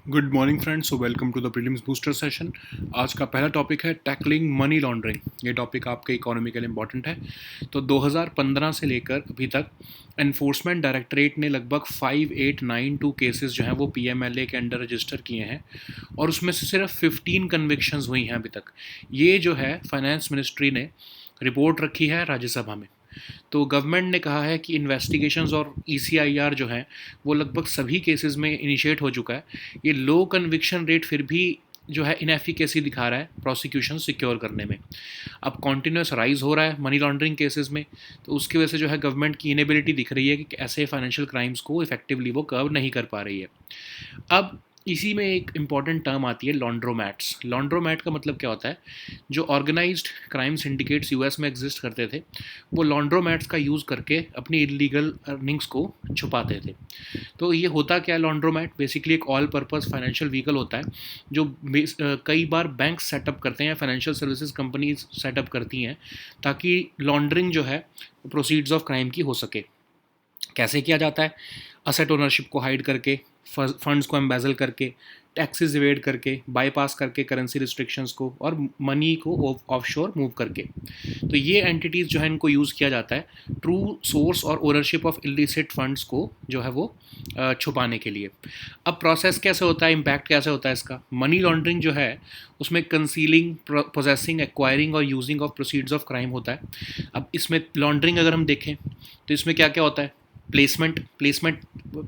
Good morning friends, so welcome to the prelims booster session. आज का पहला topic है टैकलिंग मनी लॉन्ड्रिंग। ये टॉपिक आपके इकोनॉमी के लिए इंपॉर्टेंट है। तो 2015 से लेकर अभी तक एनफोर्समेंट डायरेक्टरेट ने लगभग 5892 केसेस जो हैं वो पीएमएलए के अंडर रजिस्टर किए हैं और उसमें से सिर्फ 15 कन्विक्शंस हुई हैं अभी तक। ये जो है फाइनेंस मिनिस्ट्री ने रिपोर्ट रखी है राज्यसभा में। तो गवर्नमेंट ने कहा है कि इन्वेस्टिगेशंस और ईसीआईआर जो है वो लगभग सभी केसेस में इनिशिएट हो चुका है। ये लो कन्विक्शन रेट फिर भी जो है इनएफिकेसी दिखा रहा है प्रोसिक्यूशन सिक्योर करने में। अब कॉन्टिन्यूस राइज हो रहा है मनी लॉन्ड्रिंग केसेस में, तो उसकी वजह से जो है गवर्नमेंट की इनेबिलिटी दिख रही है कि ऐसे फाइनेंशियल क्राइम्स को इफेक्टिवली वो कर्व नहीं कर पा रही है। अब इसी में एक इम्पॉर्टेंट टर्म आती है लॉन्ड्रोमैट्स। लॉन्ड्रोमैट का मतलब क्या होता है? जो ऑर्गेनाइज्ड क्राइम सिंडिकेट्स यूएस में एग्जिस्ट करते थे, वो लॉन्ड्रोमैट्स का यूज़ करके अपनी इलीगल अर्निंग्स को छुपाते थे। तो ये होता क्या है? लॉन्ड्रोमैट बेसिकली एक ऑल पर्पस फाइनेंशियल व्हीकल होता है जो कई बार बैंक सेटअप करते हैं या फाइनेंशियल सर्विसेज कंपनीज सेटअप करती हैं ताकि लॉन्ड्रिंग जो है प्रोसीड्स ऑफ क्राइम की हो सके। कैसे किया जाता है? असेट ओनरशिप को हाइड करके, फंड्स को एम्बेजल करके, टैक्सेस इवेड करके, बाईपास करके करेंसी रिस्ट्रिक्शंस को, और मनी को ऑफशोर मूव करके। तो ये एंटिटीज़ जो है इनको यूज़ किया जाता है ट्रू सोर्स और ओनरशिप ऑफ इलिसिट फंड्स को जो है वो छुपाने के लिए। अब प्रोसेस कैसे होता है, इम्पैक्ट कैसे होता है इसका? मनी लॉन्ड्रिंग जो है उसमें कंसीलिंग, पोजेसिंग, एक्वायरिंग और using of proceeds of crime होता है। अब इसमें लॉन्ड्रिंग अगर हम देखें तो इसमें क्या क्या होता है? प्लेसमेंट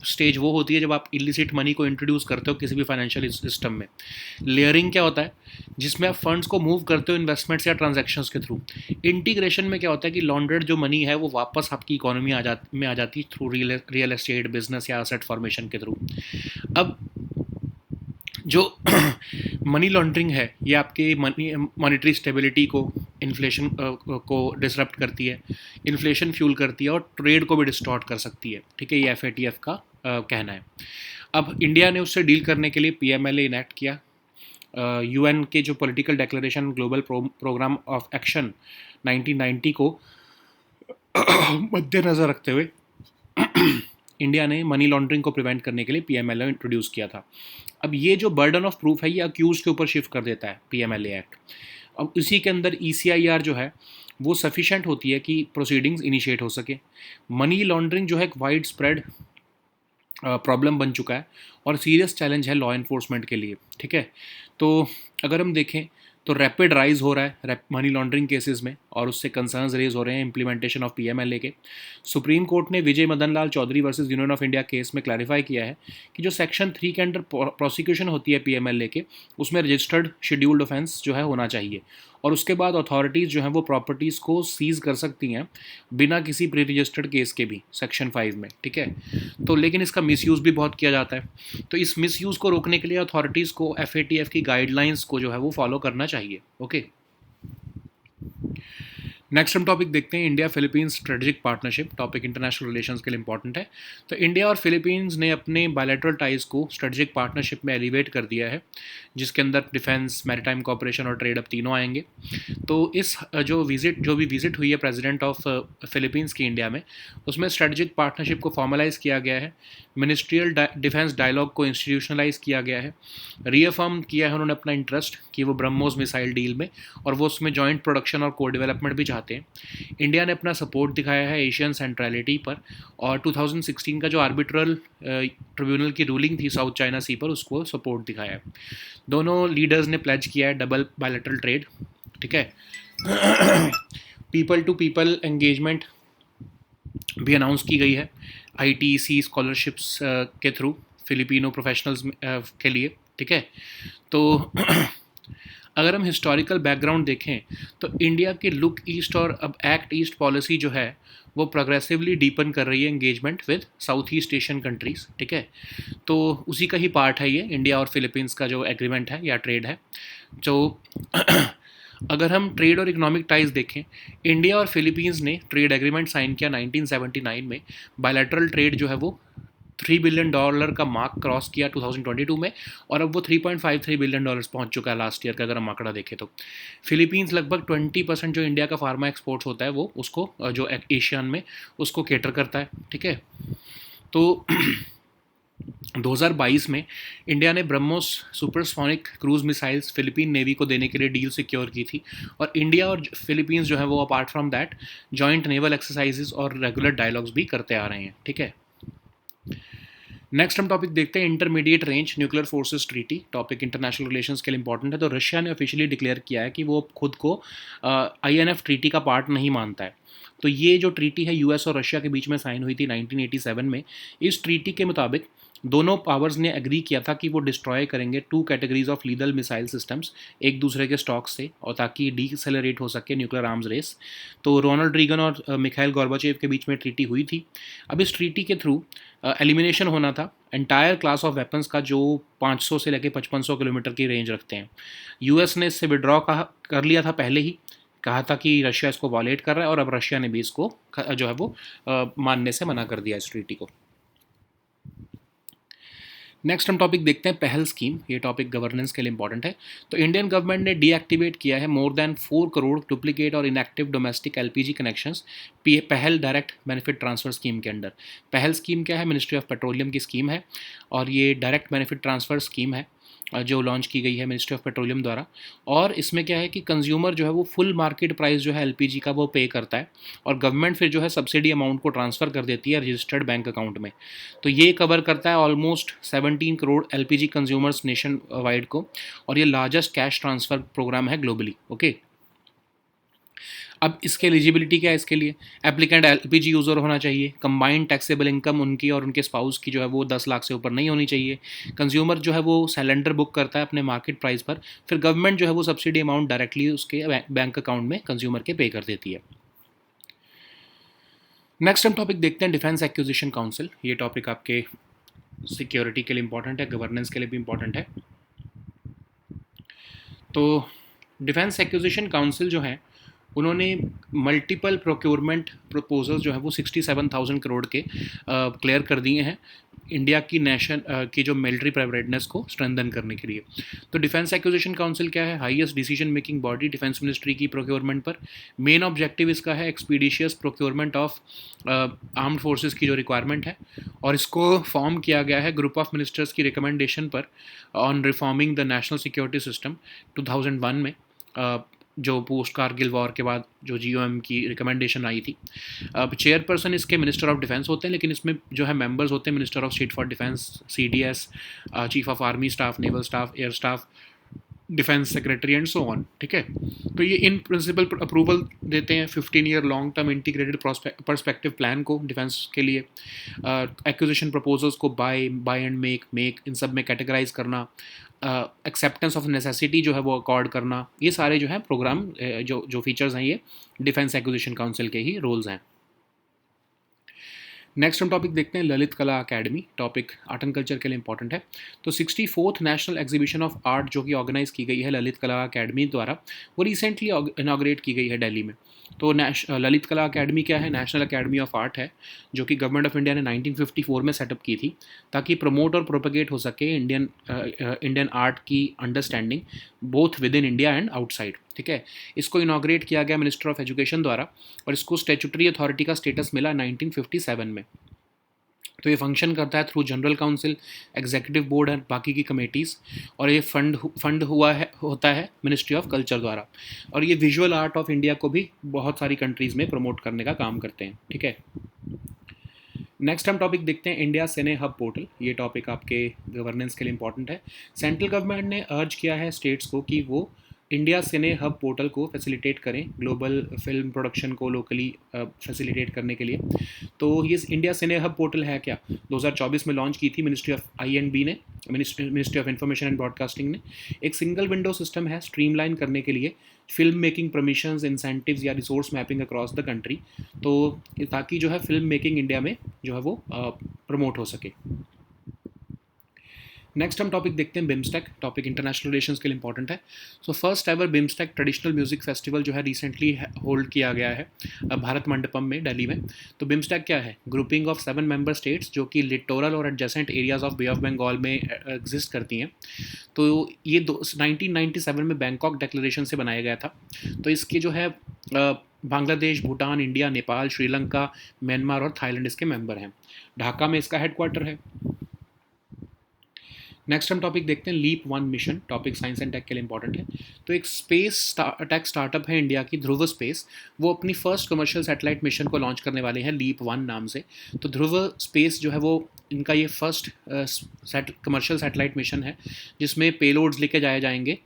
स्टेज वो होती है जब आप इलिसिट मनी को इंट्रोड्यूस करते हो किसी भी फाइनेंशियल सिस्टम में। लेयरिंग क्या होता है? जिसमें आप फंड्स को मूव करते हो इन्वेस्टमेंट्स या ट्रांजैक्शंस के थ्रू। इंटीग्रेशन में क्या होता है कि लॉन्ड्रेड जो मनी है वो वापस आपकी इकोनॉमी में आ जाती है थ्रू रियल एस्टेट बिजनेस या एसेट फॉर्मेशन के थ्रू। अब जो मनी लॉन्ड्रिंग है ये आपके मॉनेटरी स्टेबिलिटी को, इन्फ्लेशन को डिसरप्ट करती है, इन्फ्लेशन फ्यूल करती है और ट्रेड को भी डिस्टॉर्ट कर सकती है। ठीक है, ये एफएटीएफ का कहना है। अब इंडिया ने उससे डील करने के लिए पीएमएलए इनेक्ट किया। यूएन के जो political declaration global programme of action 1990 को मद्देनज़र रखते हुए इंडिया ने मनी लॉन्ड्रिंग को प्रिवेंट करने के लिए पीएमएलए इंट्रोड्यूस किया था। अब ये जो बर्डन ऑफ प्रूफ है ये अक्यूज के ऊपर शिफ्ट कर देता है पीएमएलए एक्ट। अब इसी के अंदर ईसीआईआर जो है वो सफिशेंट होती है कि प्रोसीडिंग्स इनिशिएट हो सके। मनी लॉन्ड्रिंग जो है एक वाइड स्प्रेड प्रॉब्लम बन चुका है और सीरियस चैलेंज है लॉ इन्फोर्समेंट के लिए। ठीक है, तो अगर हम देखें तो रैपिड राइज हो रहा है मनी लॉन्ड्रिंग केसेस में और उससे कंसर्न्स रेज हो रहे हैं इम्प्लीमेंटेशन ऑफ पीएमएलए के। सुप्रीम कोर्ट ने Vijay Madan Lal Chaudhary versus union of India case में क्लैरिफाई किया है कि जो सेक्शन 3 के अंडर प्रोसिक्यूशन होती है पीएमएलए के, उसमें रजिस्टर्ड शेड्यूल्ड ऑफेंस जो है होना चाहिए और उसके बाद अथॉरिटीज़ जो हैं वो प्रॉपर्टीज़ को सीज़ कर सकती हैं बिना किसी प्री रजिस्टर्ड केस के भी, सेक्शन 5 में। ठीक है, तो लेकिन इसका मिसयूज़ भी बहुत किया जाता है। तो इस मिसयूज़ को रोकने के लिए अथॉरिटीज़ को एफएटीएफ की गाइडलाइंस को जो है वो फॉलो करना चाहिए। ओके, नेक्स्ट हम टॉपिक देखते हैं India Philippines strategic partnership. Topic international relations के लिए इंपॉर्टेंट है। तो इंडिया और फिलीपींस ने अपने बायलैटरल टाइज को स्ट्रेटेजिक पार्टनरशिप में एलिवेट कर दिया है, जिसके अंदर डिफेंस, मैरीटाइम कॉपरेशन और ट्रेड अब तीनों आएंगे। तो इस जो भी विजिट हुई है प्रेसिडेंट ऑफ फिलीपींस की इंडिया में, उसमें स्ट्रेटेजिक पार्टनरशिप को फॉर्मलाइज किया गया है, मिनिस्ट्रियल डिफेंस डायलॉग को इंस्टीट्यूशनलाइज किया गया है, रीअफर्म किया है उन्होंने अपना इंटरेस्ट कि वो ब्रह्मोस मिसाइल डील में और वो उसमें जॉइंट प्रोडक्शन और को डेवलपमेंट भी चाहते हैं। इंडिया ने अपना सपोर्ट दिखाया है एशियन सेंट्रलिटी पर और 2016 का जो आर्बिट्रल ट्रिब्यूनल की रूलिंग थी साउथ चाइना सी पर, उसको सपोर्ट दिखाया है। दोनों लीडर्स ने प्लेज किया है डबल बायलैटरल ट्रेड। ठीक है, पीपल टू पीपल एंगेजमेंट भी अनाउंस की गई है आईटीसी स्कॉलरशिप्स के थ्रू फिलिपिनो प्रोफेशनल्स के लिए। ठीक है, तो अगर हम हिस्टोरिकल बैकग्राउंड देखें तो इंडिया के लुक ईस्ट और अब एक्ट ईस्ट पॉलिसी जो है वो प्रोग्रेसिवली डीपन कर रही है engagement with south east Asian countries. ठीक है, तो उसी का ही पार्ट है ये इंडिया और फिलीपींस का जो एग्रीमेंट है या ट्रेड है। जो अगर हम ट्रेड और इकोनॉमिक टाइज देखें, इंडिया और फिलीपींस ने ट्रेड एग्रीमेंट साइन किया 1979 में। बायलैटरल ट्रेड जो है वो $3 बिलियन का मार्क क्रॉस किया 2022 में और अब वो $3.53 बिलियन पहुंच चुका है लास्ट ईयर का अगर हम आंकड़ा देखें तो। फिलीपींस लगभग 20% जो इंडिया का फार्मा एक्सपोर्ट्स होता है वो उसको जो एशियन में उसको केटर करता है। ठीक है, तो 2022 में इंडिया ने BrahMos supersonic cruise missiles Philippine navy को देने के लिए डील सिक्योर की थी, और इंडिया और फिलीपींस जो है वो apart from that joint naval exercises और रेगुलर डायलॉग्स भी करते आ रहे हैं। ठीक है, नेक्स्ट हम टॉपिक देखते हैं intermediate range nuclear forces treaty. Topic international relations के लिए इंपॉर्टेंट है। तो रशिया ने ऑफिशियली डिक्लेयर किया है कि वो खुद को INF ट्रीटी का पार्ट नहीं मानता है। तो ये जो ट्रीटी है यूएस और रशिया के बीच में साइन हुई थी 1987 में। इस ट्रीटी के मुताबिक दोनों पावर्स ने एग्री किया था कि वो डिस्ट्रॉय करेंगे 2 कैटेगरीज ऑफ लीदल मिसाइल सिस्टम्स एक दूसरे के स्टॉक से, और ताकि डीसेलरेट हो सके न्यूक्लियर आर्म्स रेस। तो रोनाल्ड रीगन और मिखाइल गोर्बाचेव के बीच में ट्रीटी हुई थी। अब इस ट्रीटी के थ्रू एलिमिनेशन होना था एंटायर क्लास ऑफ वेपन्स का जो 500 से लेकर 5500 किलोमीटर की रेंज रखते हैं। यूएस ने इससे विड्रॉ कर लिया था पहले ही, कहा था कि रशिया इसको वॉलेट कर रहा है, और अब रशिया ने भी इसको जो है वो मानने से मना कर दिया इस ट्रीटी को। नेक्स्ट हम टॉपिक देखते हैं पहल स्कीम। ये टॉपिक गवर्नेंस के लिए इंपॉर्टेंट है। तो इंडियन गवर्नमेंट ने डीएक्टिवेट किया है मोर देन 4 करोड़ डुप्लीकेट और इनएक्टिव डोमेस्टिक LPG कनेक्शंस पहल डायरेक्ट बेनिफिट ट्रांसफर स्कीम के अंडर। पहल स्कीम क्या है? मिनिस्ट्री ऑफ पेट्रोलियम की स्कीम है, और ये डायरेक्ट बेनिफिट ट्रांसफ़र स्कीम है जो लॉन्च की गई है मिनिस्ट्री ऑफ पेट्रोलियम द्वारा। और इसमें क्या है कि कंज्यूमर जो है वो फुल मार्केट प्राइस जो है LPG का वो पे करता है, और गवर्नमेंट फिर जो है सब्सिडी अमाउंट को ट्रांसफ़र कर देती है रजिस्टर्ड बैंक अकाउंट में। तो ये कवर करता है almost 17 crore LPG consumers nation wide को, और ये लार्जेस्ट कैश ट्रांसफ़र प्रोग्राम है ग्लोबली। ओके, अब इसके एलिजिबिलिटी क्या है? इसके लिए एप्लीकेंट LPG यूज़र होना चाहिए, कंबाइंड टैक्सेबल इनकम उनकी और उनके स्पाउस की जो है वो 10 लाख से ऊपर नहीं होनी चाहिए, कंज्यूमर जो है वो सिलेंडर बुक करता है अपने मार्केट प्राइस पर, फिर गवर्नमेंट जो है वो सब्सिडी अमाउंट डायरेक्टली उसके बैंक अकाउंट में कंज्यूमर के पे कर देती है। नेक्स्ट हम टॉपिक देखते हैं डिफेंस एक्विजिशन काउंसिल। ये टॉपिक आपके सिक्योरिटी के लिए इंपॉर्टेंट है, गवर्नेंस के लिए भी इंपॉर्टेंट है। तो डिफेंस एक्विजिशन काउंसिल जो है उन्होंने मल्टीपल प्रोक्योरमेंट प्रपोजल जो है वो 67,000 करोड़ के क्लियर कर दिए हैं इंडिया की की जो मिलिट्री प्रिपेयर्डनेस को स्ट्रेंथन करने के लिए। तो डिफेंस एक्विजिशन काउंसिल क्या है? Highest decision making body defence ministry की प्रोक्योरमेंट पर। मेन ऑब्जेक्टिव इसका है expeditious procurement of armed forces की जो रिक्वायरमेंट है, और इसको फॉर्म किया गया है ग्रुप ऑफ मिनिस्टर्स की रिकमेंडेशन पर on reforming the national security system 2001 में, जो पोस्ट कारगिल वॉर के बाद जो GOM की रिकमेंडेशन आई थी। अब चेयरपर्सन इसके मिनिस्टर ऑफ डिफेंस होते हैं, लेकिन इसमें जो है मेंबर्स होते हैं minister of state for defence, CDS, chief of army staff, naval staff, air staff, defence secretary and so on. ठीक है, तो ये इन प्रिंसिपल अप्रूवल देते हैं 15 year long term integrated perspective plan को डिफेंस के लिए। एक्विजिशन प्रपोजल्स को बाय एंड मेक इन सब में कैटेगराइज करना, एक्सेप्टेंस ऑफ नेसेसिटी जो है वो अकॉर्ड करना, ये सारे जो है प्रोग्राम जो फीचर्स हैं ये डिफेंस एक्विजिशन काउंसिल के ही रोल्स हैं। नेक्स्ट हम टॉपिक देखते हैं ललित कला academy. Topic art and culture के लिए इंपॉर्टेंट है। तो 64th national exhibition of art जो कि ऑर्गेनाइज की गई है ललित कला अकेडमी द्वारा, वो रिसेंटली इनाग्रेट की गई है दिल्ली में। तो ललित कला अकेडमी क्या है? नेशनल अकेडमी ऑफ आर्ट है, जो कि गवर्नमेंट ऑफ इंडिया ने 1954 में सेटअप की थी, ताकि प्रमोट और प्रोपेगेट हो सके इंडियन आर्ट की understanding both with in India and outside. ठीक है, इसको इनाग्रेट किया गया मिनिस्टर ऑफ एजुकेशन द्वारा, और इसको स्टैट्यूटरी अथॉरिटी का स्टेटस मिला 1957 में। तो ये फंक्शन करता है through general council, executive board and बाकी की कमेटीज़, और ये फंड होता है मिनिस्ट्री ऑफ कल्चर द्वारा, और ये विजुअल आर्ट ऑफ इंडिया को भी बहुत सारी कंट्रीज़ में प्रमोट करने का काम करते हैं। ठीक है, नेक्स्ट हम टॉपिक देखते हैं इंडिया सिने हब पोर्टल। ये टॉपिक आपके गवर्नेंस के लिए इंपॉर्टेंट है। सेंट्रल गवर्नमेंट ने अर्ज किया है स्टेट्स को कि वो इंडिया सिने हब पोर्टल को फैसिलिटेट करें ग्लोबल फिल्म प्रोडक्शन को लोकली फैसिलिटेट करने के लिए। तो ये इंडिया सिने हब पोर्टल है क्या? 2024 में लॉन्च की थी मिनिस्ट्री ऑफ INB ने, ministry of information and broadcasting ने। एक सिंगल विंडो सिस्टम है स्ट्रीमलाइन करने के लिए फिल्म मेकिंग परमिशंस, इंसेंटिव्स या resource mapping across the country, तो ताकि जो है फिल्म मेकिंग इंडिया में जो है वो प्रमोट हो सके। नेक्स्ट हम टॉपिक देखते हैं बिम्स्टेक। टॉपिक इंटरनेशनल रिलेशंस के लिए इंपॉर्टेंट है। So first ever BIMSTEC traditional music festival जो है रिसेंटली होल्ड किया गया है भारत मंडपम में दिल्ली में। तो बिम्स्टेक क्या है? ग्रुपिंग ऑफ 7 मेंबर स्टेट्स जो कि लिटोरल और adjacent areas of Bay of Bengal में एग्जिस्ट करती हैं। तो ये 1997 में बैंकॉक डिक्लेरेशन से बनाया गया था। तो इसके जो है बांग्लादेश, भूटान, इंडिया, नेपाल, श्रीलंका, म्यांमार और थाईलैंड इसके मेंबर हैं। ढाका में इसका हेडक्वार्टर है। नेक्स्ट हम टॉपिक देखते हैं LEAP 1 mission, topic science and tech के लिए इंपॉर्टेंट है। तो एक स्पेस टेक स्टार्टअप है इंडिया की, ध्रुव स्पेस। वो अपनी फर्स्ट कमर्शियल सैटेलाइट मिशन को लॉन्च करने वाले हैं लीप 1 नाम से। तो ध्रुव स्पेस जो है वो इनका ये फर्स्ट कमर्शियल सैटेलाइट मिशन है जिसमें पेलोड्स लेके जाए जाएंगे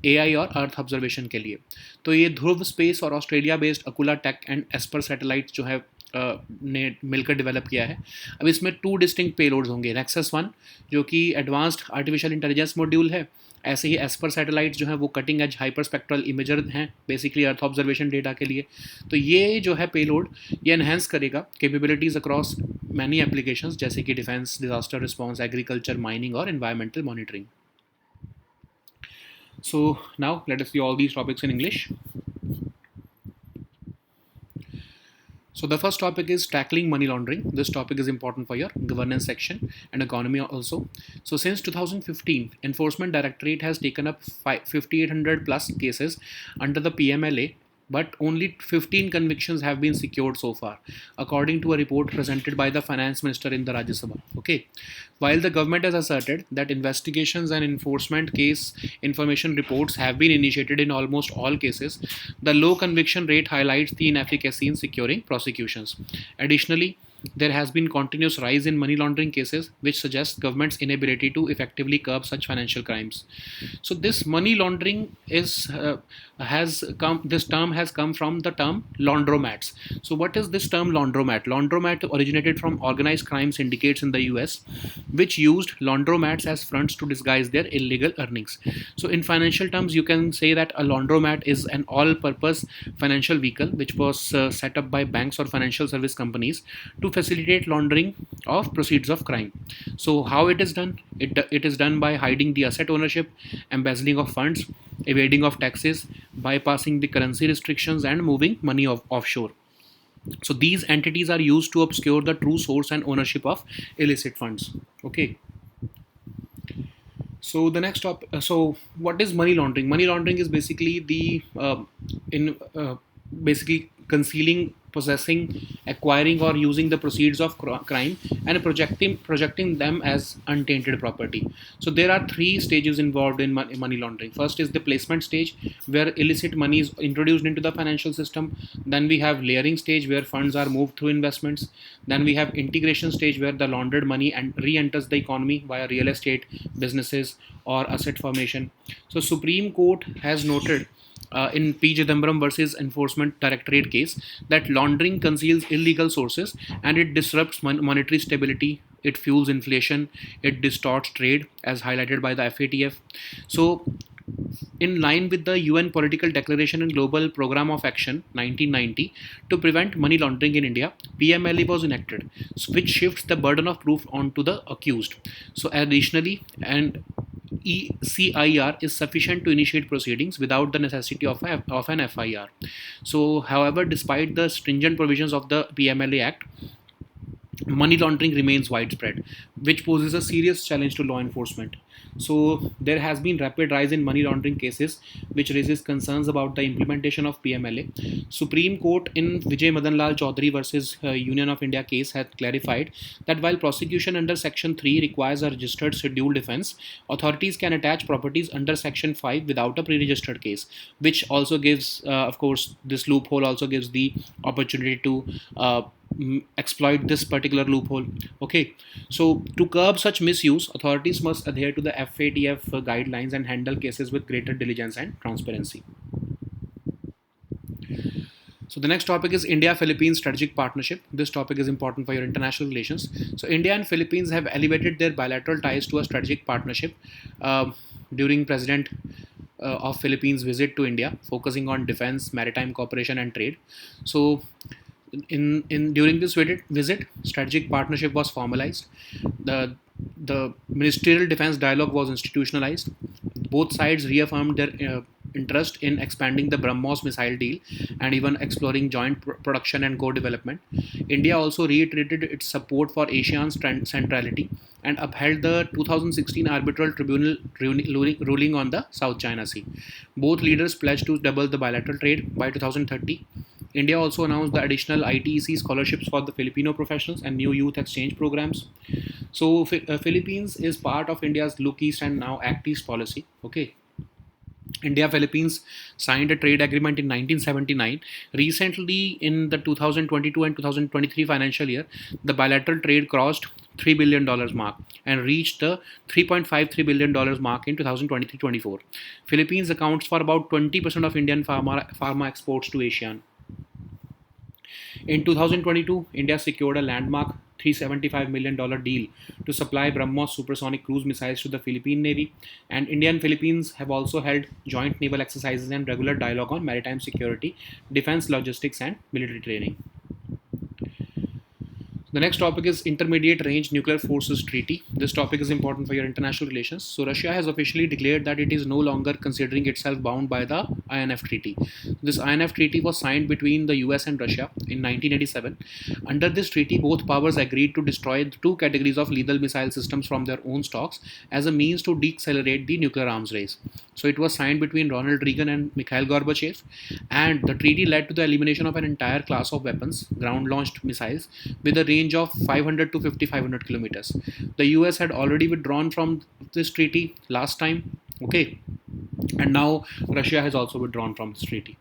AI और अर्थ ऑब्जर्वेशन के लिए। तो ये ध्रुव स्पेस और Australia based Akula tech and Esper satellite जो है ने मिलकर डेवलप किया है। अब इसमें 2 डिस्टिंक्ट पेलोड्स होंगे, नेक्सस 1 जो कि एडवांस्ड आर्टिफिशियल इंटेलिजेंस मॉड्यूल है, ऐसे ही एस्पर सैटेलाइट जो है वो cutting edge hyper spectral imager हैं बेसिकली अर्थ ऑब्जर्वेशन डेटा के लिए। तो ये जो है पेलोड ये एनहेंस करेगा कैपेबिलिटीज़ अक्रॉस मैनी एप्लीकेशंस जैसे कि defence, disaster response, agriculture, mining और environmental monitoring. So now let us see all these topics in English. So the first topic is tackling money laundering. This topic is important for your governance section and economy also. So since 2015, Enforcement Directorate has taken up 5,800 plus cases under the PMLA, but only 15 convictions have been secured so far, according to a report presented by the finance minister in the Rajya Sabha. Okay, while the government has asserted that investigations and enforcement case information reports have been initiated in almost all cases, the low conviction rate highlights the inefficacy in securing prosecutions. Additionally, there has been continuous rise in money laundering cases, which suggests government's inability to effectively curb such financial crimes. So this money laundering this term has come from the term laundromats. So what is this term laundromat? Laundromat originated from organized crime syndicates in the US, which used laundromats as fronts to disguise their illegal earnings. So in financial terms, you can say that a laundromat is an all-purpose financial vehicle which was set up by banks or financial service companies to facilitate laundering of proceeds of crime. So how it is done? It is done by hiding the asset ownership, embezzling of funds, evading of taxes, bypassing the currency restrictions, and moving money offshore. So these entities are used to obscure the true source and ownership of illicit funds. Okay. So the next topic. So what is money laundering? Money laundering is basically basically concealing, possessing, acquiring, or using the proceeds of crime and projecting them as untainted property. So there are 3 stages involved in money laundering. First is the placement stage, where illicit money is introduced into the financial system. Then we have layering stage, where funds are moved through investments. Then we have integration stage, where the laundered money re-enters the economy via real estate, businesses, or asset formation. So Supreme Court has noted in P. Chidambaram versus Enforcement Directorate case that laundering conceals illegal sources and it disrupts monetary stability, it fuels inflation, it distorts trade as highlighted by the FATF. So in line with the UN Political Declaration and Global Programme of Action 1990 to prevent money laundering in India, PMLA was enacted, which shifts the burden of proof onto the accused. So additionally, and ECIR is sufficient to initiate proceedings without the necessity of an FIR. So, however, despite the stringent provisions of the PMLA Act, money laundering remains widespread, which poses a serious challenge to law enforcement. So there has been rapid rise in money laundering cases, which raises concerns about the implementation of PMLA. Supreme Court in Vijay Madan Lal Chaudhary versus Union of India case had clarified that while prosecution under Section 3 requires a registered scheduled offence, authorities can attach properties under Section 5 without a pre-registered case, which also gives, of course, this loophole also gives the opportunity to exploit this particular loophole. Okay, so to curb such misuse, authorities must adhere to the FATF guidelines and handle cases with greater diligence and transparency. So the next topic is India-Philippines strategic partnership. This topic is important for your international relations. So India and Philippines have elevated their bilateral ties to a strategic partnership during President of Philippines visit to India, focusing on defense, maritime cooperation and trade. So during this visit, strategic partnership was formalized. The ministerial defense dialogue was institutionalized. Both sides reaffirmed their interest in expanding the BrahMos missile deal and even exploring joint production and co-development. India also reiterated its support for ASEAN's centrality and upheld the 2016 arbitral tribunal ruling on the South China Sea. Both leaders pledged to double the bilateral trade by 2030. India also announced the additional ITEC scholarships for the Filipino professionals and new youth exchange programs. So Philippines is part of India's Look East and now Act East policy. Okay. India Philippines signed a trade agreement in 1979. Recently, in the 2022 and 2023 financial year, the bilateral trade crossed $3 billion mark and reached the $3.53 billion mark in 2023-24. Philippines accounts for about 20% of Indian pharma exports to ASEAN. In 2022, India secured a landmark $375 million deal to supply BrahMos supersonic cruise missiles to the Philippine Navy, and India and Philippines have also held joint naval exercises and regular dialogue on maritime security, defense logistics, and military training. The next topic is Intermediate Range Nuclear Forces Treaty. This topic is important for your international relations. So, Russia has officially declared that it is no longer considering itself bound by the INF Treaty. This INF Treaty was signed between the US and Russia in 1987. Under this treaty, both powers agreed to destroy the two categories of lethal missile systems from their own stocks as a means to decelerate the nuclear arms race. So, it was signed between Ronald Reagan and Mikhail Gorbachev, and the treaty led to the elimination of an entire class of weapons, ground launched missiles, with a range of 500 to 5,500 kilometers. The US had already withdrawn from this treaty last time, okay, and now Russia has also withdrawn from this treaty.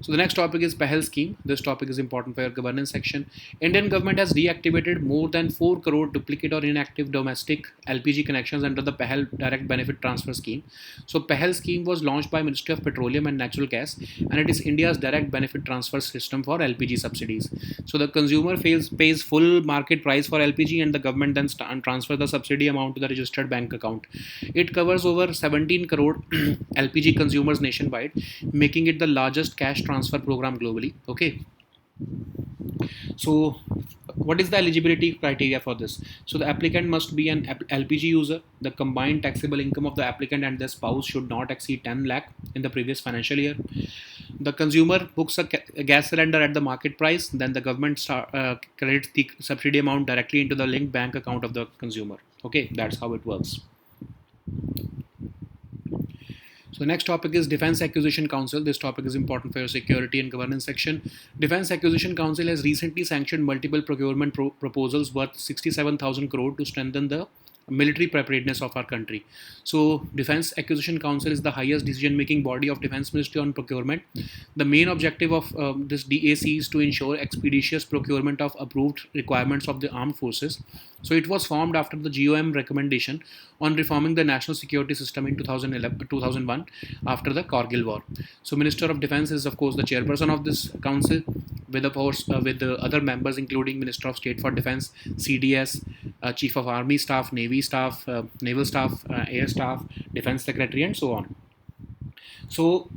So the next topic is PEHEL scheme. This topic is important for your governance section. Indian government has deactivated more than 4 crore duplicate or inactive domestic LPG connections under the PEHEL direct benefit transfer scheme. So PEHEL scheme was launched by Ministry of Petroleum and Natural Gas, and it is India's direct benefit transfer system for LPG subsidies. So the consumer pays full market price for LPG, and the government then transfer the subsidy amount to the registered bank account. It covers over 17 crore LPG consumers nationwide, making it the largest cash transfer program globally. Okay. So what is the eligibility criteria for this? So the applicant must be an LPG user. The combined taxable income of the applicant and their spouse should not exceed 10 lakh in the previous financial year. The consumer books a gas cylinder at the market price, then the government credits the subsidy amount directly into the linked bank account of the consumer. Okay, that's how it works. So the next topic is Defense Acquisition Council. This topic is important for your security and governance section. Defense Acquisition Council has recently sanctioned multiple procurement proposals worth 67,000 crore to strengthen the military preparedness of our country. So Defense Acquisition Council is the highest decision-making body of Defense Ministry on procurement. The main objective of this DAC is to ensure expeditious procurement of approved requirements of the armed forces. So it was formed after the GOM recommendation on reforming the national security system in 2001 after the Kargil war. So Minister of Defense is of course the chairperson of this council, with the other members including Minister of State for Defense, CDS, Chief of Army Staff, Navy Staff, Naval Staff, Air Staff, Defense Secretary, and so on. So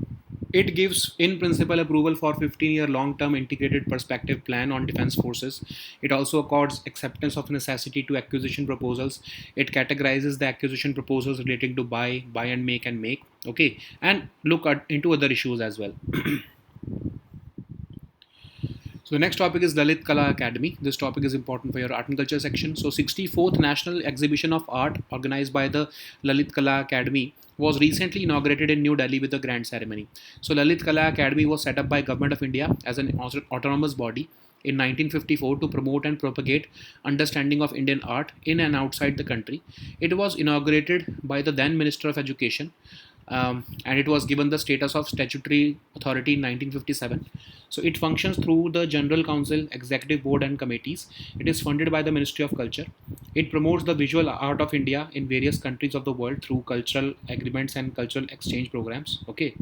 it gives in principle approval for 15-year long-term integrated perspective plan on defense forces. It also accords acceptance of necessity to acquisition proposals. It categorizes the acquisition proposals relating to buy and make, okay, and look into other issues as well. So the next topic is Lalit Kala Academy. This topic is important for your art and culture section. So 64th National Exhibition of Art organized by the Lalit Kala Academy was recently inaugurated in New Delhi with a grand ceremony. So Lalit Kala Academy was set up by Government of India as an autonomous body in 1954 to promote and propagate understanding of Indian art in and outside the country. It was inaugurated by the then Minister of Education, and it was given the status of statutory authority in 1957. So it functions through the General Council, Executive Board and committees. It is funded by the Ministry of Culture. It promotes the visual art of India in various countries of the world through cultural agreements and cultural exchange programs. Okay.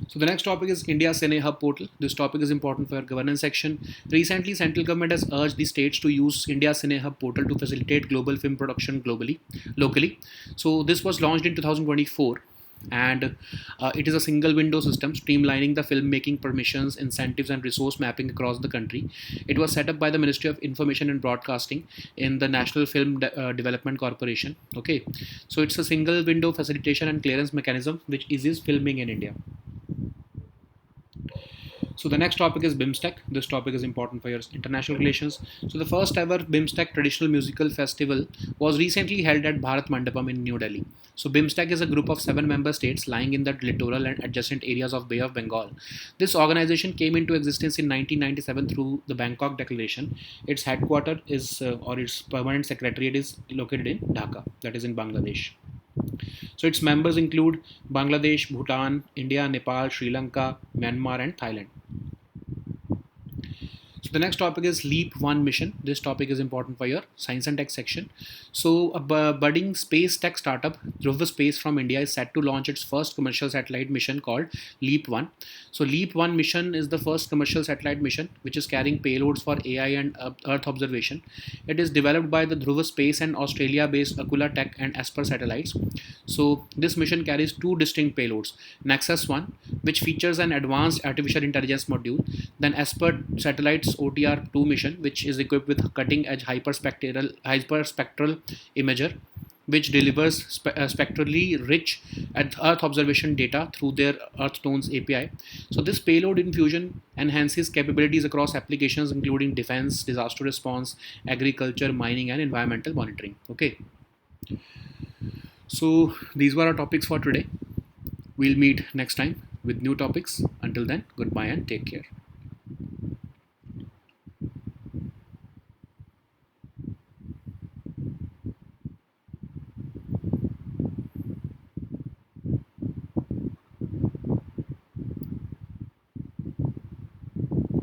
So the next topic is India Cine Hub portal. This topic is important for our governance section. Recently, central government has urged the states to use India Cine Hub portal to facilitate global film production locally. So this was launched in 2024. And it is a single window system streamlining the filmmaking permissions, incentives and resource mapping across the country. It was set up by the Ministry of Information and Broadcasting in the National Film Development Corporation. Okay, so it's a single window facilitation and clearance mechanism which eases filming in India. So the next topic is BIMSTEC. This topic is important for your international relations. So the first ever BIMSTEC traditional musical festival was recently held at Bharat Mandapam in New Delhi. So BIMSTEC is a group of 7 member states lying in the littoral and adjacent areas of Bay of Bengal. This organization came into existence in 1997 through the Bangkok Declaration. Its headquarters is, or its permanent secretariat is located in Dhaka, that is in Bangladesh. So its members include Bangladesh, Bhutan, India, Nepal, Sri Lanka, Myanmar, and Thailand. So the next topic is Leap One mission. This topic is important for your science and tech section. So a budding space tech startup, Dhruva Space from India, is set to launch its first commercial satellite mission called Leap One. So Leap One mission is the first commercial satellite mission which is carrying payloads for AI and Earth observation. It is developed by the Dhruva Space and Australia-based Akula Tech and Esper satellites. So this mission carries two distinct payloads: Nexus One, which features an advanced artificial intelligence module, then Esper Satellites OTR-2 mission, which is equipped with cutting-edge hyperspectral imager, which delivers spectrally rich Earth observation data through their Earth Tones API. So this payload infusion enhances capabilities across applications including defense, disaster response, agriculture, mining, and environmental monitoring. Okay. So these were our topics for today. We'll meet next time with new topics. Until then, goodbye and take care.